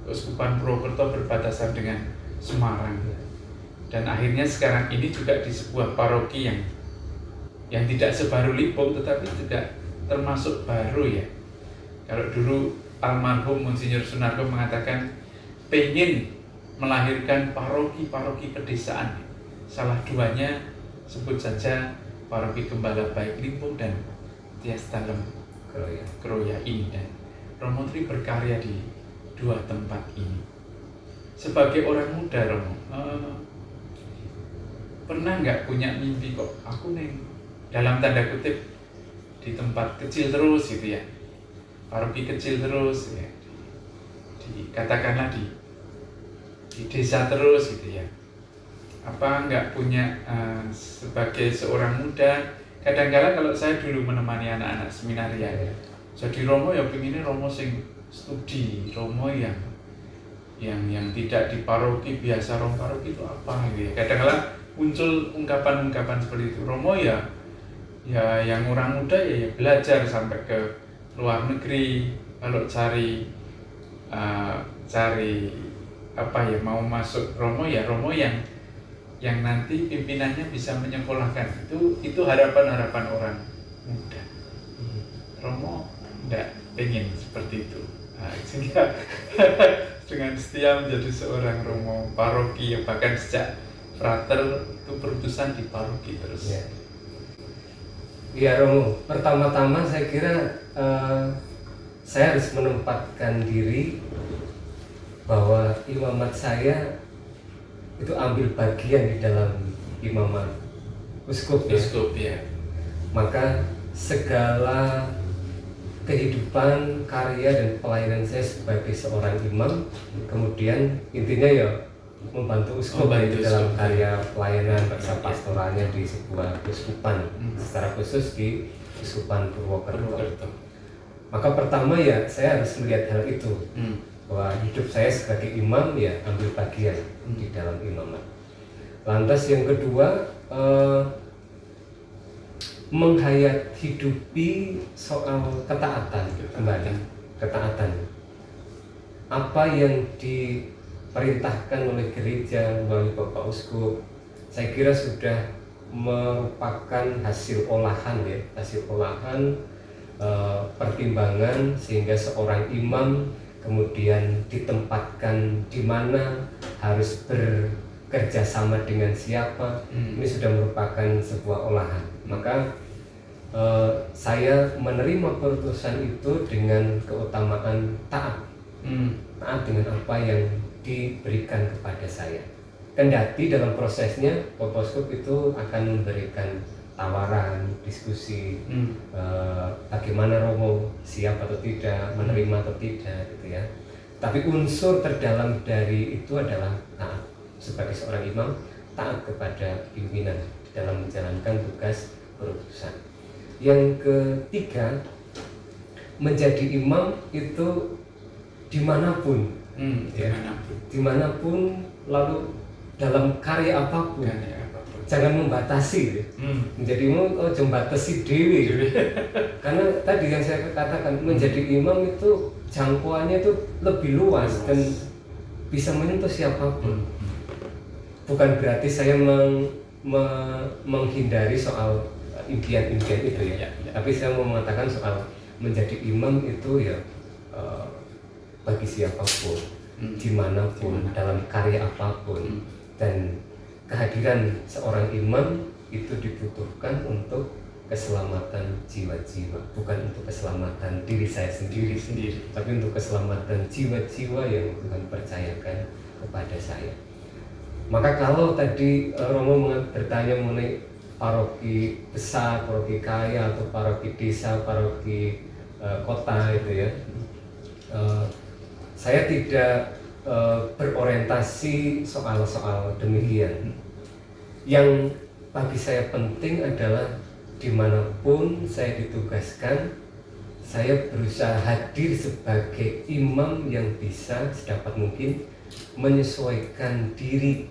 Keuskupan Purwokerto berbatasan dengan Semarang. Dan akhirnya sekarang ini juga di sebuah paroki yang tidak sebaru Limpung, tetapi juga termasuk baru ya. Kalau dulu almarhum Monsinyur Sunarko mengatakan pengen melahirkan paroki-paroki pedesaan, salah duanya sebut saja paroki Gembala Baik Limpung dan Tias Dalem Kroya ini. Dan Romo Tri berkarya di dua tempat ini. Sebagai orang muda Romo, pernah nggak punya mimpi kok aku dalam tanda kutip di tempat kecil terus gitu ya, paroki kecil terus ya, katakanlah di desa terus gitu ya, apa nggak punya sebagai seorang muda, kadang-kadang kalau saya dulu menemani anak-anak seminaria ya, jadi Romo ya pengennya Romo sing studi, Romo yang tidak di paroki biasa. Romo paroki itu apa gitu ya, kadang-kadang muncul ungkapan-ungkapan seperti itu. Romo ya yang orang muda ya belajar sampai ke luar negeri, kalau cari apa ya, mau masuk Romo ya Romo yang nanti pimpinannya bisa menyekolahkan. Itu harapan-harapan orang muda. Romo enggak pengen seperti itu. Sehingga dengan setia menjadi seorang Romo paroki, bahkan sejak frater itu berutusan di paroki terus. Ya Romo, pertama-tama saya kira saya harus menempatkan diri bahwa imamat saya itu ambil bagian di dalam imamat uskup ya. Maka segala kehidupan, karya dan pelayanan saya sebagai seorang imam, kemudian intinya ya membantu uskup di dalam karya pelayanan bahasa pastoralnya di sebuah uskupan, secara khusus di Uskupan Purwokerto. Maka pertama ya saya harus melihat hal itu, bahwa hidup saya sebagai imam ya ambil bagian di dalam imamat. Lantas yang kedua, menghayat hidupi soal ketaatan kembali, ketaatan. Apa yang diperintahkan oleh gereja melalui Bapak Uskup, saya kira sudah merupakan hasil olahan ya, pertimbangan sehingga seorang imam kemudian ditempatkan di mana, harus bekerja sama dengan siapa. Ini sudah merupakan sebuah olahan. Maka saya menerima perutusan itu dengan keutamaan taat, taat dengan apa yang diberikan kepada saya. Kendati dalam prosesnya Bapak Uskup itu akan memberikan tawaran, diskusi, bagaimana Romo siap atau tidak, menerima atau tidak gitu ya. Tapi unsur terdalam dari itu adalah taat. Sebagai seorang imam, taat kepada pimpinan dalam menjalankan tugas perutusan. Yang ketiga, menjadi imam itu dimanapun, dimanapun, lalu dalam karya apapun, jangan membatasi gitu. Menjadi imam membatasi dewi. Karena tadi yang saya katakan menjadi imam itu jangkauannya itu lebih luas dan bisa menyentuh siapapun. Bukan berarti saya menghindari soal impian-impian itu ya. Tapi saya mau mengatakan soal menjadi imam itu ya bagi siapapun, dimanapun, dalam karya apapun, dan kehadiran seorang imam itu dibutuhkan untuk keselamatan jiwa-jiwa, bukan untuk keselamatan diri saya sendiri, tapi untuk keselamatan jiwa-jiwa yang Tuhan percayakan kepada saya. Maka kalau tadi Romo bertanya mengenai paroki besar, paroki kaya, atau paroki desa, paroki kota itu ya, saya tidak berorientasi soal-soal demikian. Yang bagi saya penting adalah dimanapun saya ditugaskan, saya berusaha hadir sebagai imam yang bisa sedapat mungkin menyesuaikan diri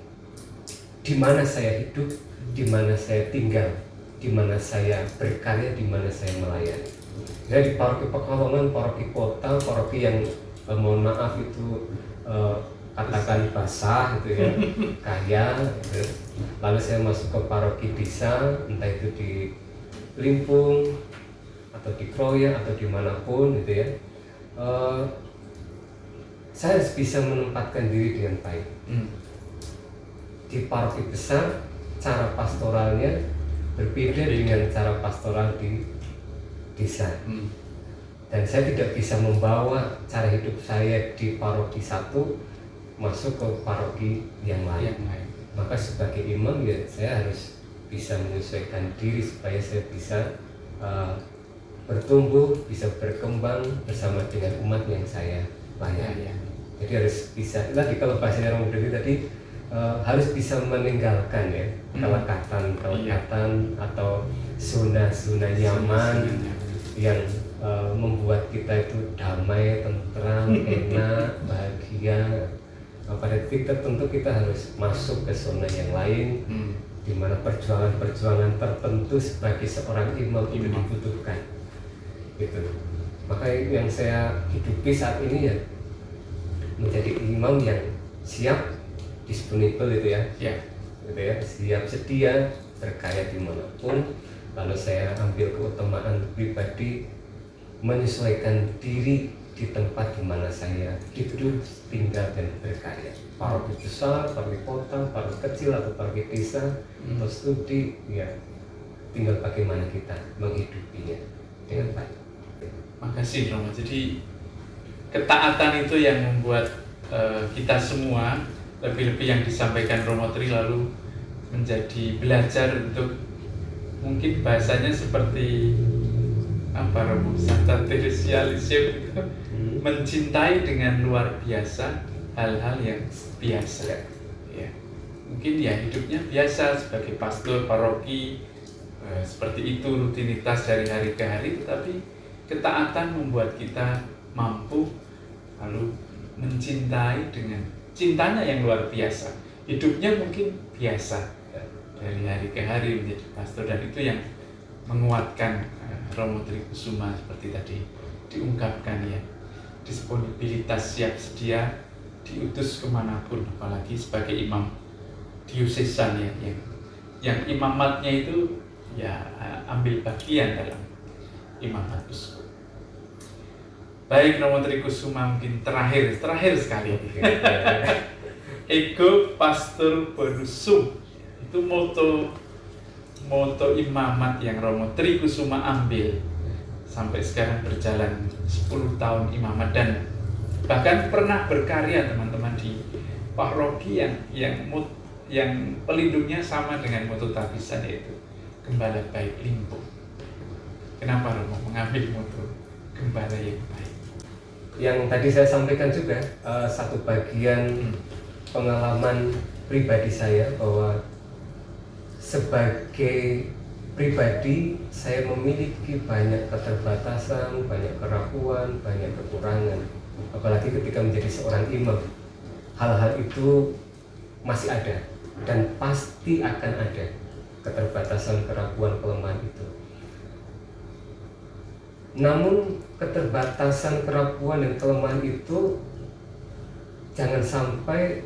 di mana saya hidup, di mana saya tinggal, di mana saya berkarya, di mana saya melayani. Jadi di paroki Pekalongan, paroki kota, paroki yang mohon maaf itu katakan basah gitu ya, kaya gitu. Lalu saya masuk ke paroki desa, entah itu di Limpung atau di Kroya atau dimanapun gitu ya, saya harus bisa menempatkan diri dengan baik. Di paroki besar cara pastoralnya berbeda dengan cara pastoral di desa. Dan saya tidak bisa membawa cara hidup saya di paroki satu masuk ke paroki yang lain. Maka sebagai imam ya saya harus bisa menyesuaikan diri supaya saya bisa bertumbuh, bisa berkembang bersama dengan umat yang saya layani. Jadi harus bisa, tadi kalau bahasanya Romo Dewi tadi harus bisa meninggalkan ya kelekatan atau zona-zona nyaman yang membuat kita itu damai, tentram, enak, bahagia. Pada titik tertentu kita harus masuk ke zona yang lain, di mana perjuangan-perjuangan tertentu sebagai seorang imam itu dibutuhkan. Gitu. Maka yang saya hidupi saat ini ya menjadi imam yang siap, disponible itu ya, gitu ya, siap sedia berkarya dimanapun. Lalu saya ambil keutamaan pribadi menyesuaikan diri di tempat di mana saya hidup, tinggal dan berkarya. Paroki besar, paroki kota, paroki kecil atau paroki desa, atau studi, ya tinggal bagaimana kita menghidupinya dengan baik. Makasih Romo. Jadi ketaatan itu yang membuat kita semua, lebih-lebih yang disampaikan Romo Tri, lalu menjadi belajar untuk, mungkin bahasanya seperti apa Romo, Santa Teresialisme itu, mencintai dengan luar biasa hal-hal yang biasa. Ya. Mungkin ya hidupnya biasa sebagai pastor paroki, seperti itu rutinitas dari hari ke hari, tetapi ketaatan membuat kita mampu lalu mencintai dengan cintanya yang luar biasa. Hidupnya mungkin biasa dari hari ke hari menjadi pastor, dan itu yang menguatkan Romo Tri Kusuma seperti tadi diungkapkan ya, disponibilitas siap sedia diutus kemanapun, apalagi sebagai imam diosesan ya, yang imamatnya itu ya ambil bagian dalam imamat uskup. Baik Romo Tri Kusuma, mungkin terakhir sekali ego pastor bonus sum, itu moto imamat yang Romo Tri Kusuma ambil sampai sekarang, berjalan 10 tahun imamat, dan bahkan pernah berkarya teman-teman di paroki yang pelindungnya sama dengan moto tabisan, yaitu Gembala Baik Limpung. Kenapa Romo mengambil moto Gembala yang baik? Yang tadi saya sampaikan juga satu bagian pengalaman pribadi saya, bahwa sebagai pribadi saya memiliki banyak keterbatasan, banyak kerapuan, banyak kekurangan. Apalagi ketika menjadi seorang imam, hal-hal itu masih ada dan pasti akan ada. keterbatasan, keraguan, kelemahan itu. Namun keterbatasan, keraguan, dan kelemahan itu jangan sampai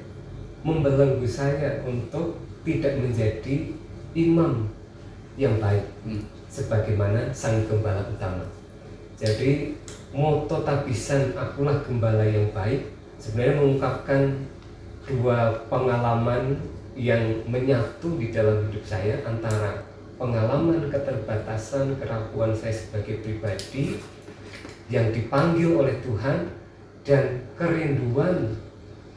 membelenggu saya untuk tidak menjadi imam yang baik sebagaimana sang gembala utama. Jadi moto tabisan akulah gembala yang baik sebenarnya mengungkapkan dua pengalaman yang menyatu di dalam hidup saya, antara pengalaman keterbatasan, keraguan saya sebagai pribadi yang dipanggil oleh Tuhan, dan kerinduan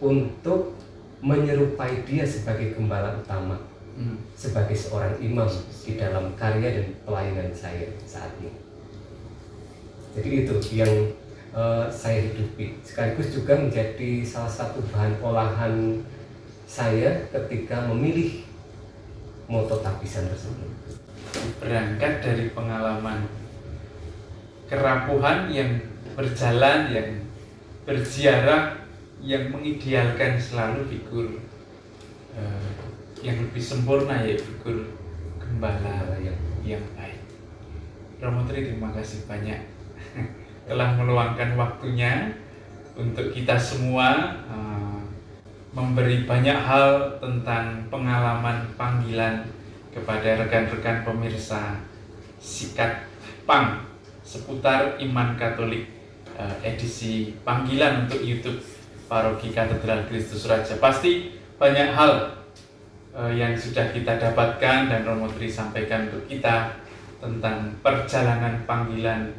untuk menyerupai Dia sebagai gembala utama, sebagai seorang imam di dalam karya dan pelayanan saya saat ini. Jadi itu yang saya hidupi, sekaligus juga menjadi salah satu bahan olahan saya ketika memilih moto tabisan tersebut. Berangkat dari pengalaman kerapuhan yang berjalan, yang berziarah, yang mengidealkan selalu figur yang lebih sempurna, yaitu figur gembala yang baik. Romo Tri, terima kasih banyak telah meluangkan waktunya untuk kita semua memberi banyak hal tentang pengalaman panggilan kepada rekan-rekan pemirsa Sikat Pang seputar iman Katolik edisi panggilan untuk YouTube Paroki Katedral Kristus Raja. Pasti banyak hal yang sudah kita dapatkan dan Romo Tri sampaikan untuk kita tentang perjalanan panggilan,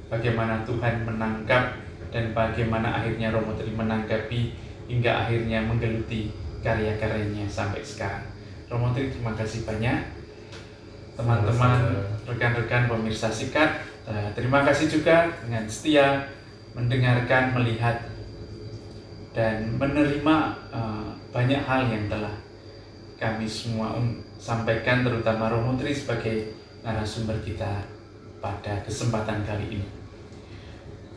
bagaimana Tuhan menangkap dan bagaimana akhirnya Romo Tri menanggapi hingga akhirnya menggeluti karya-karyanya sampai sekarang. Romo Tri, terima kasih banyak. Teman-teman, rekan-rekan pemirsa Sikat, terima kasih juga dengan setia mendengarkan, melihat, dan menerima banyak hal yang telah kami semua sampaikan, terutama Romo Tri sebagai narasumber kita pada kesempatan kali ini.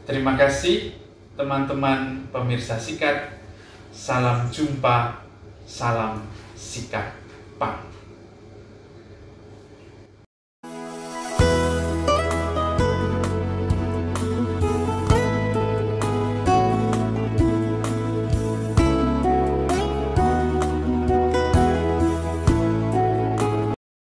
Terima kasih teman-teman pemirsa Sikat. Salam jumpa, salam Sikat Pang.